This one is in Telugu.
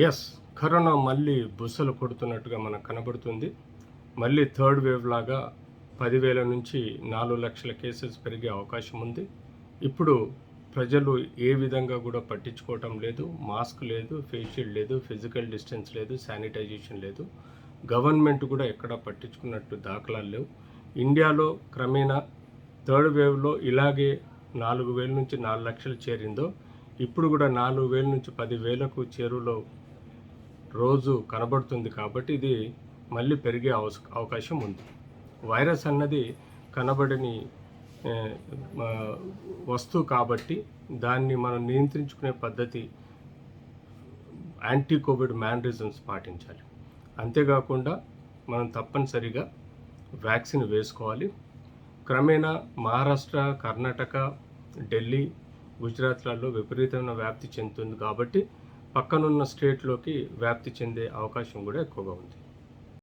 ఎస్, కరోనా మళ్ళీ బుసలు కొడుతున్నట్టుగా మనకు కనబడుతుంది. మళ్ళీ థర్డ్ వేవ్ లాగా 10,000 నుంచి 4 లక్షల కేసెస్ పెరిగే అవకాశం ఉంది. ఇప్పుడు ప్రజలు ఏ విధంగా కూడా పట్టించుకోవటం లేదు. మాస్క్ లేదు, ఫేస్ షీల్డ్ లేదు, ఫిజికల్ డిస్టెన్స్ లేదు, శానిటైజేషన్ లేదు. గవర్నమెంట్ కూడా ఎక్కడా పట్టించుకున్నట్టు దాఖలాలు లేవు. ఇండియాలో క్రమేణా థర్డ్ వేవ్లో ఇలాగే 4,000 నుంచి 4 లక్షలు చేరిందో ఇప్పుడు కూడా 4,000 నుంచి 10,000కు చేరువలో రోజు కనబడుతుంది. కాబట్టి ఇది మళ్ళీ పెరిగే అవకాశం ఉంది. వైరస్ అన్నది కనబడని వస్తువు కాబట్టి దాన్ని మనం నియంత్రించుకునే పద్ధతి యాంటీ కోవిడ్ మ్యానరిజమ్స్ పాటించాలి. అంతేకాకుండా మనం తప్పనిసరిగా వ్యాక్సిన్ వేసుకోవాలి. క్రమేణా మహారాష్ట్ర, కర్ణాటక, ఢిల్లీ, గుజరాత్లలో విపరీతమైన వ్యాప్తి చెందుతుంది కాబట్టి పక్కనున్న స్టేట్లోకి వ్యాప్తి చెందే అవకాశం కూడా ఎక్కువగా ఉంది.